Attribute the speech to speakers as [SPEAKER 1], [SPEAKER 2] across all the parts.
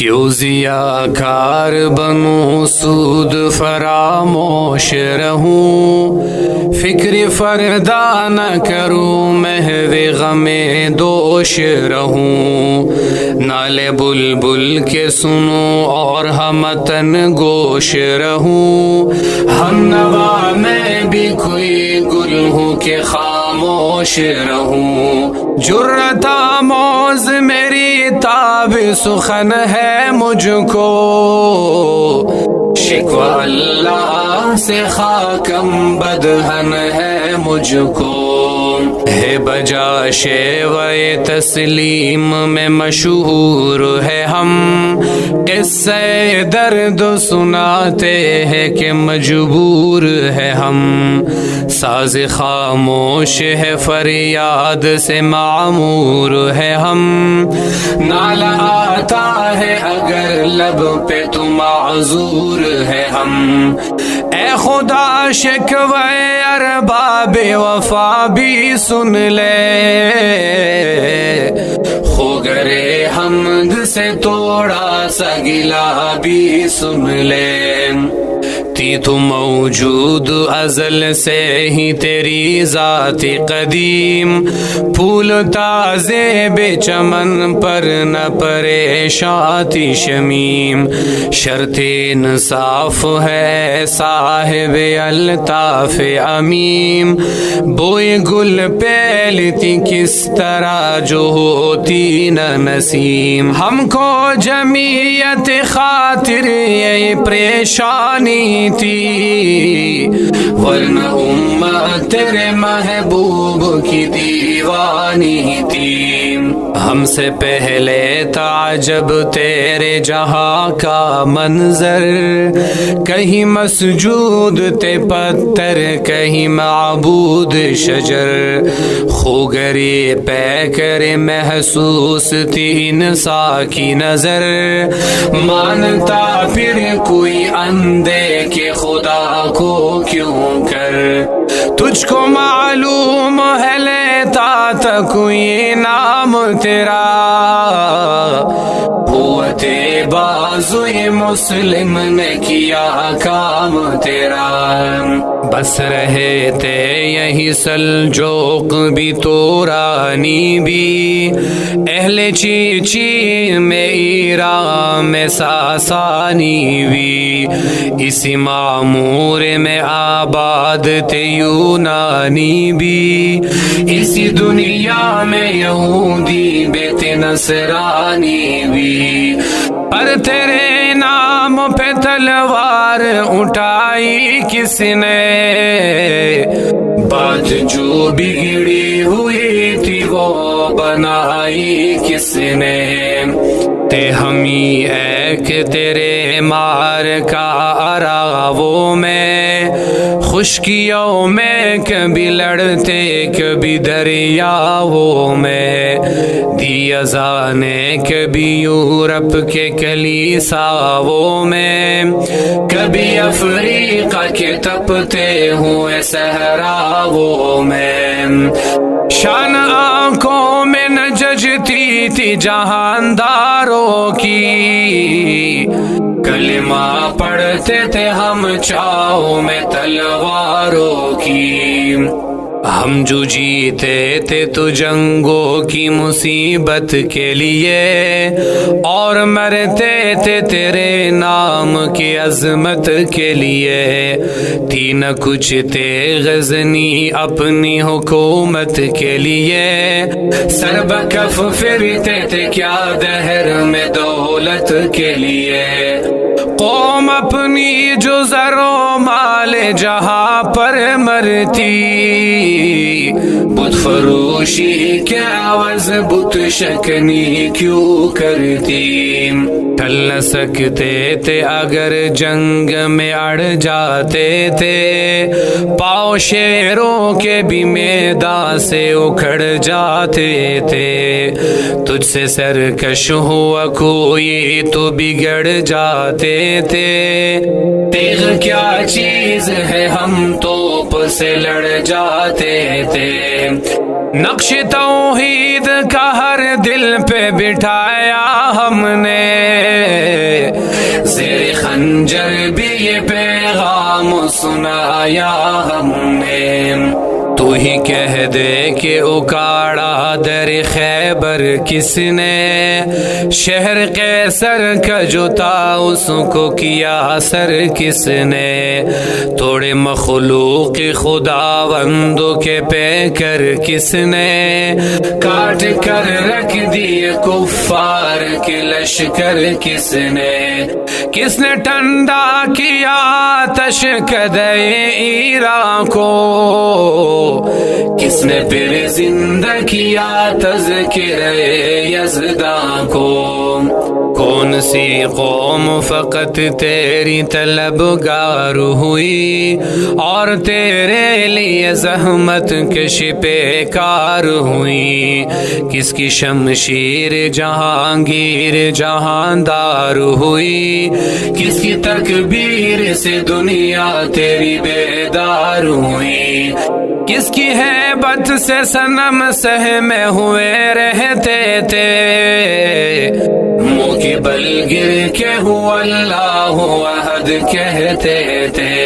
[SPEAKER 1] کیوں ضیاء کار بنوں سود فراموش رہوں، فکر فردا نہ کروں محو غم دوش رہوں، نالے بلبل کے سنوں اور ہمتن گوش رہوں، ہم نوا میں بھی کوئی گل ہوں کہ خاموش رہوں، جرت آموز میری تاب سخن ہے مجھ کو، شکوہ اللہ سے خاکم بدہن ہے مجھ کو، ہے بجا شیوے تسلیم میں مشہور ہے ہم، قصے درد سناتے ہیں کہ مجبور ہے ہم، ساز خاموش ہے فریاد سے معمور ہے ہم، نالہ آتا ہے اگر لب پہ تو معذور ہے ہم، اے خدا شکوے ارباب وفا بھی سن لے، خوگرے حمد سے توڑا سا گلا بھی سن لے، تھی تو موجود ازل سے ہی تیری ذات قدیم، پھول تازے بے چمن پر نہ پریشاتی شمیم، شرط انصاف ہے صاحب الطاف امیم، بوئے گل پھیلتی کس طرح جو ہوتی نہ نسیم، ہم کو جمعیت خاطر یہ پریشانی تھی، ورنہ امت تیرے محبوب کی دیوانی تھی، ہم سے پہلے تعجب تیرے جہاں کا منظر، کہیں مسجود تے پتھر کہیں معبود شجر، خوگری پہ کر محسوس تھی انسا کی نظر، مانتا پھر کوئی اندے کہ خدا کو کیوں کر، تجھ کو معلوم ہے لیتا تھا کوئی نام تیرا، قوت بازوئے مسلم نے کیا کام تیرا، بس رہے تھے یہی سلجوق بھی تورانی بھی، اہل چیچی میں ایران میں ساسانی بھی، اسی معمور میں آباد تھے یونانی بھی، اسی دنیا میں یہودی بیت نصرانی بھی، پر تیرے نام پہ تلوار اٹھائی کس نے، بات جو بگڑی ہوئی تھی وہ بنائی کس نے، تے ہمیں ایک تیرے مار کا اراغوں میں، خشکیوں میں کبھی لڑتے کبھی دریاؤں میں، دی اذانے کبھی یورپ کے کلیساؤں میں، کبھی افریقہ کے تپتے ہوئے صحراؤں میں، شان آنکھوں میں نہ ججتی تھی جہانداروں کی، کلمہ پڑھتے تھے ہم چاؤ میں تلواروں کی، ہم جو جیتے تھے تو جنگوں کی مصیبت کے لیے، اور مرتے تھے تیرے نام کی عظمت کے لیے، تھی نہ کچھ تھے غزنی اپنی حکومت کے لیے، سر بکف پھرتے تھے کیا دہر میں دولت کے لیے، قوم اپنی جو زر و مال جہاں پر مرتی، بت فروشی کے عوض بت شکنی کیوں کرتی، ٹل نہ سکتے تھے اگر جنگ میں اڑ جاتے تھے، پاؤ شیروں کے بھی میدان سے اکھڑ جاتے تھے، تجھ سے سرکش ہوا کوئی تو بگڑ جاتے تھے، تیغ کیا چیز ہے ہم توپ سے لڑ جاتے تھے، نقش توحید کا ہر دل پہ بٹھایا ہم نے، سکھایا ہم نے. تو ہی کہہ دے کہ اکاڑا در خیبر کس نے، شہر قیصر کا جو تھا اس کو کیا سر کس نے، توڑے مخلوق خداوندوں کے پیکر کس نے، کاٹ کر رکھ دیے کفار کے لشکر کس نے ٹھنڈا کیا آتش کدے ایران کو، کس نے پھر زندہ کیا تذکرہ یزداں کو. کون سی قوم فقط تیری طلبگار ہوئی اور تیرے لیے زحمت کش پہ کار ہوئی، کس کی شمشیر جہانگیر جہاندار ہوئی، کس کی تکبیر سے دنیا تیری بیدار ہوئی، کس کی ہیبت سے صنم سہمے ہوئے رہتے تھے، منہ کی بل گر کے ہوا اللہ احد کہتے تھے.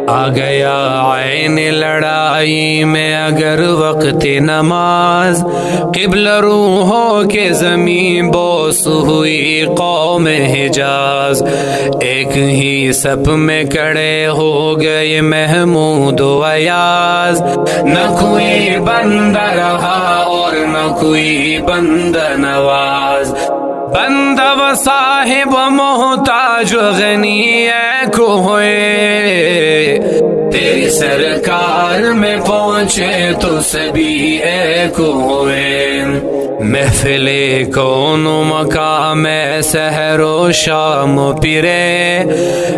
[SPEAKER 1] آ گیا عین لڑائی میں اگر وقت نماز، قبل روحوں کے زمین بوس ہوئی قوم حجاز، ایک ہی سب میں کڑے ہو گئے محمود و ایاز، نہ کوئی بندہ رہا اور نہ کوئی بندہ نواز، بندہ و صاحب و محتاج و غنی ایک ہوئے، تیری سرکار میں پہنچے تو سبھی ایک ہوئے. محفل کون و مقام سحر و شام پرے،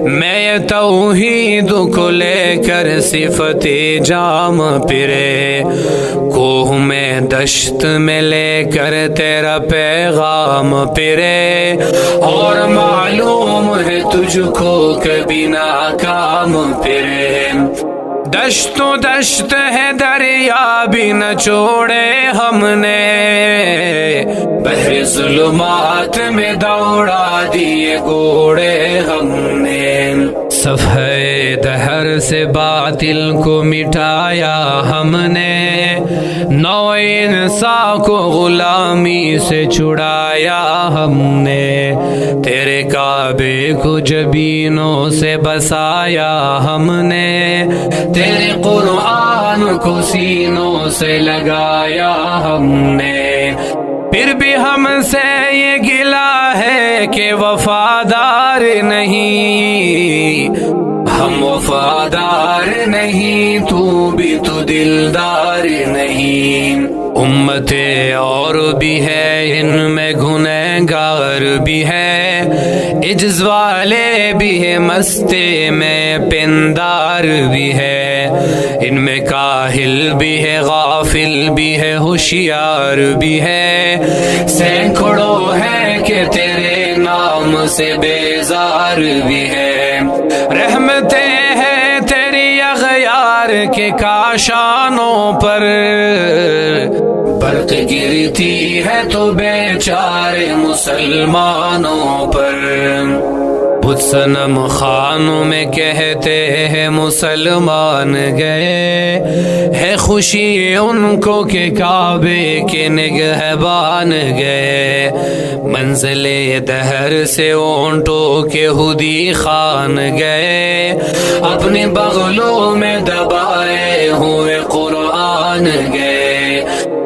[SPEAKER 1] میں توحید کو لے کر صفت جام پرے، کوہ میں دشت میں لے کر تیرا پیغام پرے، اور معلوم ہے تجھ کو کبھی ناکام پرے. دشت و دشت ہے دریا بھی نہ چھوڑے ہم نے، بحر ظلمات میں دوڑا دیے گھوڑے ہم نے، صفحہ دہر سے باطل کو مٹایا ہم نے، نو انسان کو غلامی سے چھڑایا ہم نے، تیرے کعبے کو جبینوں سے بسایا ہم نے، تیرے قرآن کو سینوں سے لگایا ہم نے، پھر بھی ہم سے یہ گلہ ہے کہ وفادار نہیں، ہم وفادار نہیں، تو بھی تو دلدار نہیں. امت اور بھی ہے ان میں گنہگار بھی ہے، عجز والے بھی ہے مستی میں پندار بھی ہے، ان میں کاہل بھی ہے غافل بھی ہے ہوشیار بھی ہے، سینکڑوں ہے کہ تیرے نام سے بیزار بھی ہے. رحمتیں ہیں تیری اغیار کے کاشانوں پر، برق گرتی ہے تو بیچارے مسلمانوں پر. بت صنم خانوں میں کہتے ہیں مسلمان گئے، ہے خوشی ان کو کہ کعبے کے نگہبان گئے، منزل دہر سے اونٹوں کے ہدی خان گئے، اپنے بغلوں میں دبائے ہوئے قرآن گئے.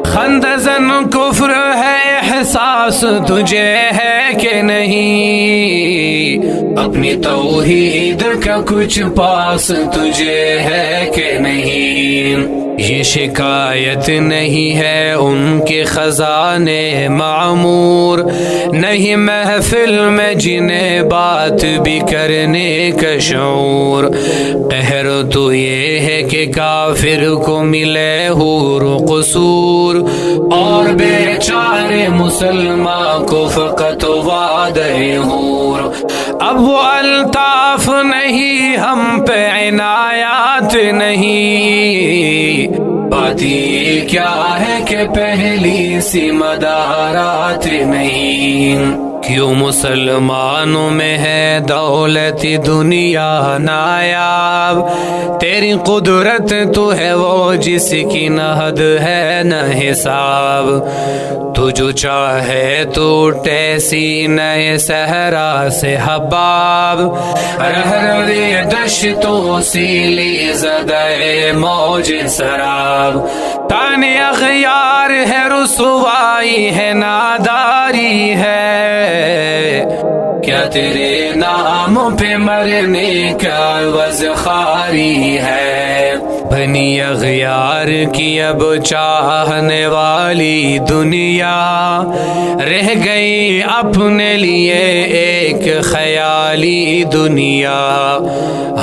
[SPEAKER 1] خندزن کفر ہے احساس تجھے ہے کہ نہیں، اپنی توحید کا کچھ پاس تجھے ہے کہ نہیں. یہ شکایت نہیں ہے ان کے خزانے معمور، نہیں محفل میں جنہیں بات بھی کرنے کا شعور. قہر تو یہ ہے کہ کافر کو ملے حور و قصور، اور بیچارے مسلمان کو فقط وعدہ حور. اب وہ الطاف نہیں ہم پہ عنایات نہیں، بات یہ کیا ہے کہ پہلی سی مدارات نہیں. کیوں مسلمانوں میں ہے دولت دنیا نایاب، تیری قدرت تو ہے وہ جس کی نہ حد ہے نہ حساب، تو جو چاہے تو ٹیسی نئے صحرا سے حباب، رہروی دشتوں سیلی زدہ موج سراب، تانے اغیار ہے رسوائی ہے ناداری ہے، کیا تیرے نام پہ مرنے کا عوض خاری ہے، بنی اغیار کی اب چاہنے والی دنیا، رہ گئی اپنے لیے ایک خیالی دنیا،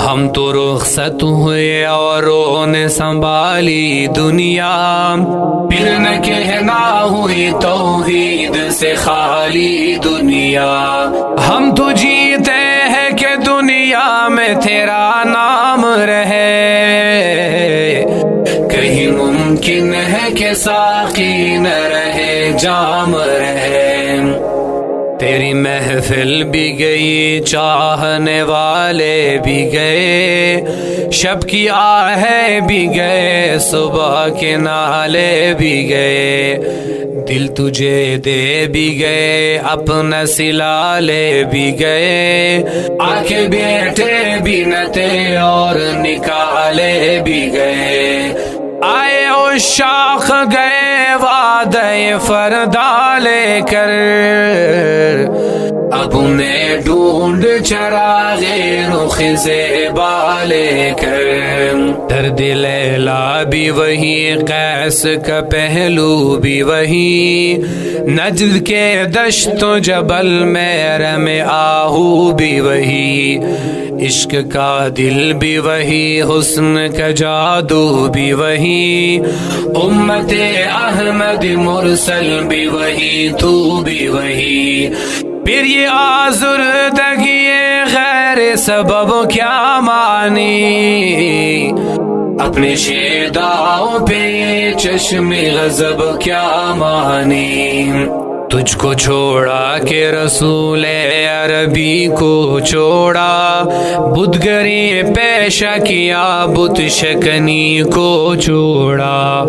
[SPEAKER 1] ہم تو رخصت ہوئے اوروں نے سنبھالی دنیا، پھر نہ کہنا ہوئی توحید سے خالی دنیا، ہم تو جیتے ہیں کہ دنیا میں تیرا نام رہے، کہیں ممکن ہے کہ ساقی نہ رہے جام رہے، تیری محفل بھی گئی چاہنے والے بھی گئے، شب کی آہیں بھی گئے صبح کے نالے بھی گئے، دل تجھے دے بھی گئے اپنا سلالے بھی گئے، آنکھیں بیٹھے بھی نہ تھے اور نکالے بھی گئے، آئے او شاخ گئے وعدہ فردا لے کر، اب انہیں ڈھونڈ چراغے رخ زیبا لے کر، درد لیلا بھی وہی قیس کا پہلو بھی وہی، نجد کے دشت و جبل میں رم آہو بھی وہی، عشق کا دل بھی وہی حسن کا جادو بھی وہی، امت احمد مرسل بھی وہی تو بھی وہی، پھر یہ آزردگی غیر سبب کیا مانی، اپنے شیداؤں پہ یہ چشم غضب کیا مانی، تجھ کو چھوڑا کہ رسول عربی کو چھوڑا، بدگری پیشہ کیا بت شکنی کو چھوڑا،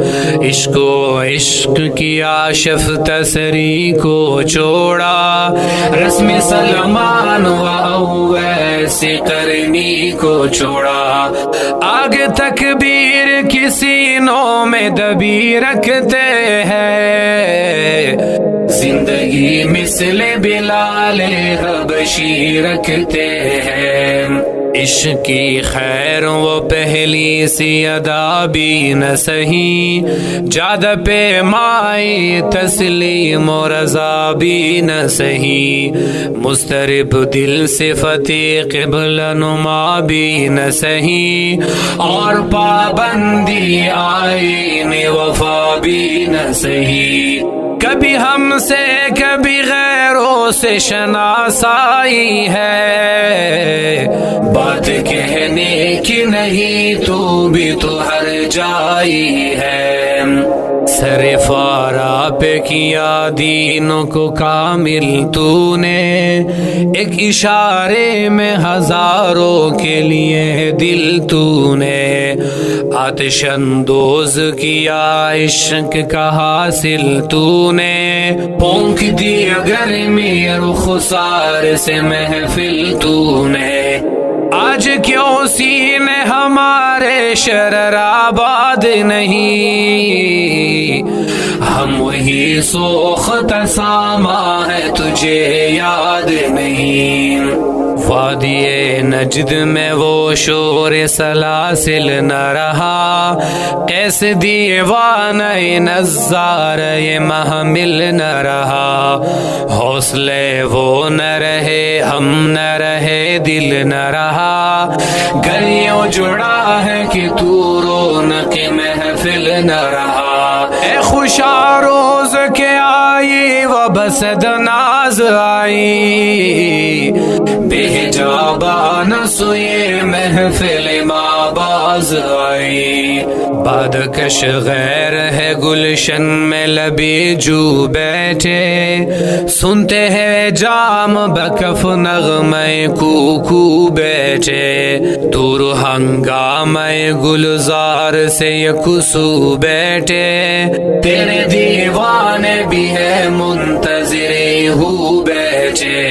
[SPEAKER 1] عشق و عشق کیا شف تسری کو چھوڑا، رسم سلمان و اویس قرنی کو چھوڑا، آگ تکبیر کی سینوں میں دبی رکھتے ہیں، زندگی مثل بلال حبشی رکھتے ہیں، عشق کی خیر وہ پہلی سی ادا بھی نہ سہی، جادہ پہ مائی تسلیم و رضا بھی نہ سہی، مسترب دل صفتی قبلہ نما بھی نہ سہی، اور پابندی آئین وفا بھی نہ سہی، کبھی ہم سے کبھی غیروں سے شناسائی ہے، بات کہنے کی نہیں تو بھی تو ہر جائی ہے، سر فارا پہ کیا دینوں کو کامل تو نے، ایک اشارے میں ہزاروں کے لیے دل تو نے، آتش اندوز کیا عشق کا حاصل تو نے، پونک دیا گرمی رخسار سے محفل تو نے، آج کیوں سینے ہمارے شرر آباد نہیں، ہم وہی سوخت ساما ہے تجھے یاد نہیں، وادی نجد میں وہ شور سلاسل نہ رہا، قیس دیوانہ نظار یہ محمل نہ رہا، حوصلے وہ نہ رہے ہم نہ رہے دل نہ رہا، گلیوں جڑا ہے کہ تو رونق محفل نہ رہا، اے خوشا روز کے آئی و بسد ناز آئی، بے جابان سوئے محفل ماں باپ باز آئی. بادکش غیر ہے گلشن میں لبی جو بیٹھے, سنتے ہیں جام بکف نغمے کوکو بیٹھے. دور ہنگامے گلزار سے یکسو بیٹھے, تیرے دیوانے بھی ہے منتظر ہو بیٹھے.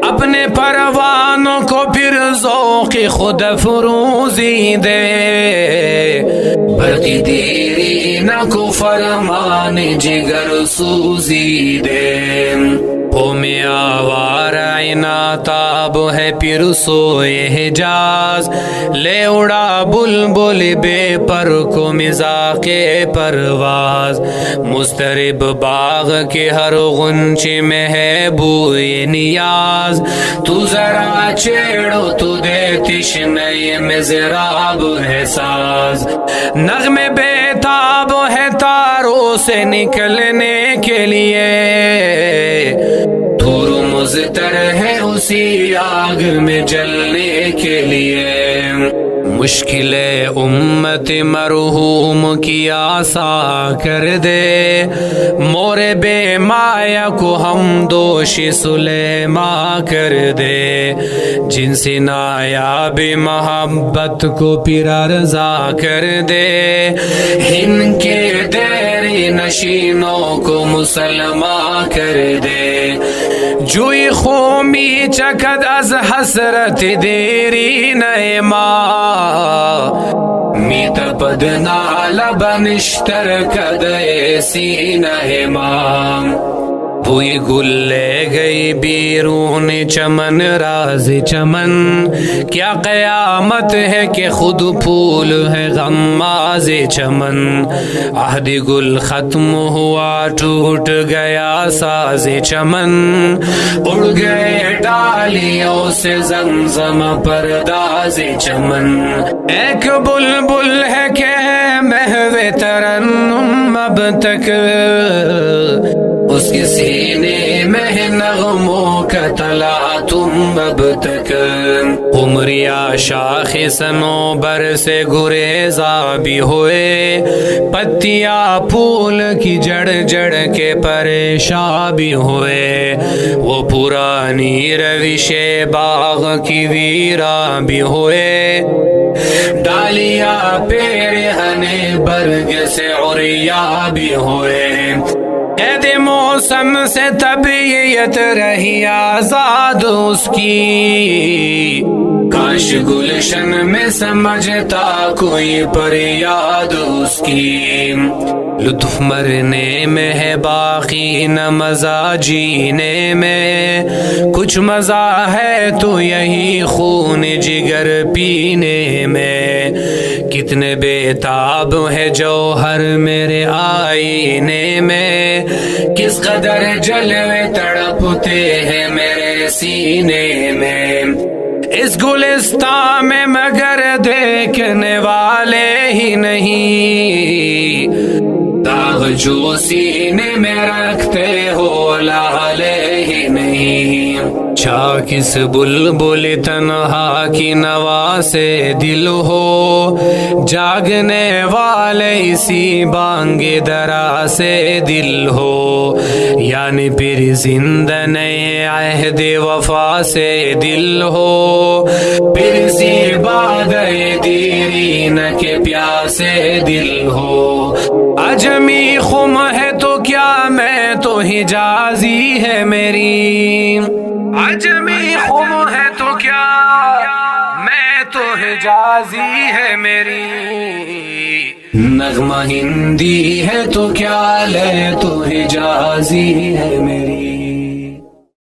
[SPEAKER 1] اپنے پروانوں کو پھر ذوق خود فروزی دے, برقی دیری نہ کو فرمان جگر سوزی دے. میں آوار عینا تاب ہے پھر سوئے حجاز, لے اڑا بلبل بے پر کو مزاق پرواز. مضطرب باغ کے ہر غنچے میں ہے بوئے نیاز, تو ذرا چھیڑو تو دے تشنے مضراب ہے ساز. نغمے بے تاب ہے تاروں سے نکلنے کے لیے, دور مضطر ہے اسی آگ میں جلنے کے لیے. مشکل امت مرحوم کی آسا کر دے, مورے بے مایا کو ہم دوش سلیما کر دے. جن سے نایاب محبت کو پھر رضا کر دے, ان کے دیری نشینوں کو مسلمہ کر دے. جوئی خومی چکد از حسرت دیری نیما, میت پد نال بنشتر کد ایسی نہمام. بوئی گل لے گئی بیرون چمن راز چمن, کیا قیامت ہے کہ خود پھول ہے غماز چمن. عہد گل ختم ہوا ٹوٹ گیا ساز چمن, اڑ گئے ڈالیوں سے زمزم پرداز چمن. ایک بلبل ہے کہ محو ترنم اب تک, اس کے سینے میں نغموں کا تلا تم اب تک. عمریا شاخ صنوبر سے گریزا بھی ہوئے, پتیاں پھول کی جڑ جڑ کے پریشاں بھی ہوئے. وہ پرانی روش باغ کی ویرا بھی ہوئے, ڈالیاں پیرہنے برگ سے عریا بھی ہوئے. قید موسم سے طبیعت رہی آزاد اس کی, کاش گلشن میں سمجھتا کوئی پر یاد اس کی. لطف مرنے میں ہے باقی نہ مزہ جینے میں, کچھ مزہ ہے تو یہی خون جگر پینے میں. کتنے بے تاب ہے جوہر میرے آئینے میں, کس قدر جلوے تڑپتے ہیں میرے سینے میں. اس گلستان میں مگر دیکھنے والے ہی نہیں, داغ جو سینے میں رکھتے ہو لالے ہی نہیں. چاہ کس بلبل تنہا کی نوا سے دل ہو, جاگنے والے اسی بانگ درا سے دل ہو. یعنی پھر زندہ نئے عہد وفا سے دل ہو, پھر سی بادئے دیرین کے پیاسے دل ہو. عجمی خم ہے تو کیا میں تو حجازی ہے میری, عجمی خم ہے تو کیا میں تو حجازی ہے میری. نغمہ ہندی ہے تو کیا لے تو حجازی ہے میری.